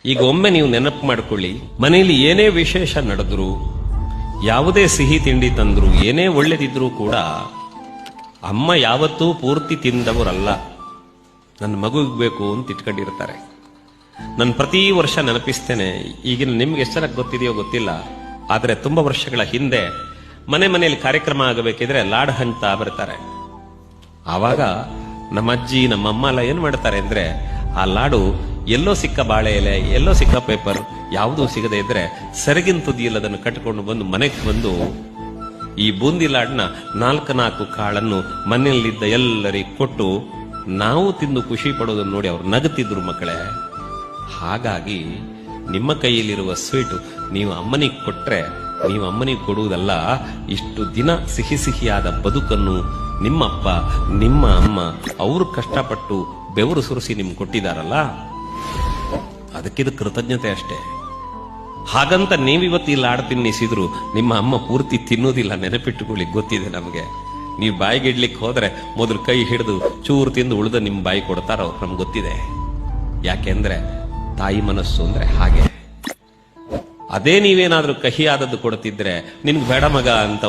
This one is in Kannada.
ಈಗ ಒಮ್ಮೆ ನೀವು ನೆನಪು ಮಾಡ್ಕೊಳ್ಳಿ, ಮನೆಯಲ್ಲಿ ಏನೇ ವಿಶೇಷ ನಡೆದ್ರು, ಯಾವುದೇ ಸಿಹಿ ತಿಂಡಿ ತಂದ್ರು, ಏನೇ ಒಳ್ಳೇದಿದ್ರು ಕೂಡ ಅಮ್ಮ ಯಾವತ್ತೂ ಪೂರ್ತಿ ತಿಂದವರಲ್ಲ. ನನ್ನ ಮಗುಗೆ ಬೇಕು ಅಂತ ಇಟ್ಕೊಂಡಿರ್ತಾರೆ. ನಾನು ಪ್ರತಿ ವರ್ಷ ನೆನಪಿಸ್ತೇನೆ. ಈಗಿನ ನಿಮ್ಗೆ ಎಷ್ಟು ಜನಕ್ಕೆ ಗೊತ್ತಿದೆಯೋ ಗೊತ್ತಿಲ್ಲ, ಆದರೆ ತುಂಬಾ ವರ್ಷಗಳ ಹಿಂದೆ ಮನೆಯಲ್ಲಿ ಕಾರ್ಯಕ್ರಮ ಆಗಬೇಕಿದ್ರೆ ಲಾಡ್ ಹಂಚ್ತಾ ಬರ್ತಾರೆ. ಆವಾಗ ನಮ್ಮ ಅಜ್ಜಿ ನಮ್ಮಮ್ಮ ಎಲ್ಲ ಏನ್ ಮಾಡ್ತಾರೆ ಅಂದ್ರೆ, ಆ ಲಾಡು ಎಲ್ಲೋ ಸಿಕ್ಕ ಬಾಳೆ ಎಲೆ, ಎಲ್ಲೋ ಸಿಕ್ಕ ಪೇಪರ್, ಯಾವುದೂ ಸಿಗದೆ ಇದ್ರೆ ಸೆರಗಿನ ತುದಿಯಲ್ಲಿ ಅದನ್ನು ಕಟ್ಟಿಕೊಂಡು ಬಂದು ಮನೆಗೆ ಬಂದು ಈ ಬೂಂದಿ ಲಾಡ್ನ 4 ಕಾಳನ್ನು ಮನೆಯಲ್ಲಿದ್ದ ಎಲ್ಲರಿಗೆ ಕೊಟ್ಟು ನಾವು ತಿಂದು ಖುಷಿ ಪಡೋದನ್ನು ನೋಡಿ ಅವ್ರು ನಗುತ್ತಿದ್ರು ಮಕ್ಕಳೇ. ಹಾಗಾಗಿ ನಿಮ್ಮ ಕೈಯಲ್ಲಿರುವ ಸ್ವೀಟು ನೀವು ಅಮ್ಮನಿಗೆ ಕೊಟ್ರೆ, ನೀವು ಅಮ್ಮನಿಗೆ ಕೊಡುವುದಲ್ಲ, ಇಷ್ಟು ದಿನ ಸಿಹಿ ಸಿಹಿಯಾದ ಬದುಕನ್ನು ನಿಮ್ಮಪ್ಪ ನಿಮ್ಮ ಅಮ್ಮ ಅವರು ಕಷ್ಟಪಟ್ಟು ಬೆವರು ಸುರಿಸಿ ನಿಮ್ಗೆ ಕೊಟ್ಟಿದಾರಲ್ಲ, ಅದಕ್ಕಿದು ಕೃತಜ್ಞತೆ ಅಷ್ಟೇ. ಹಾಗಂತ ನೀವಿವತ್ತು ಈ ಲಾಡು ತಿನ್ನಿಸಿದ್ರು ನಿಮ್ಮ ಅಮ್ಮ ಪೂರ್ತಿ ತಿನ್ನೋದಿಲ್ಲ, ನೆನಪಿಟ್ಟುಕೊಳ್ಳಿ. ಗೊತ್ತಿದೆ ನಮಗೆ. ನೀವು ಬಾಯಿಗೆ ಇಡ್ಲಿಕ್ಕೆ ಹೋದ್ರೆ ಮೊದಲು ಕೈ ಹಿಡಿದು ಚೂರು ತಿಂದು ಉಳಿದ ನಿಮ್ ಬಾಯಿ ಕೊಡ್ತಾರ ಅವ್ರು, ನಮ್ಗೆ ಗೊತ್ತಿದೆ. ಯಾಕೆಂದ್ರೆ ತಾಯಿ ಮನಸ್ಸು ಅಂದ್ರೆ ಹಾಗೆ. ಅದೇ ನೀವೇನಾದ್ರೂ ಕಹಿಯಾದದ್ದು ಕೊಡ್ತಿದ್ರೆ ನಿನ್ಗೆ ಬೇಡ ಮಗ ಅಂತ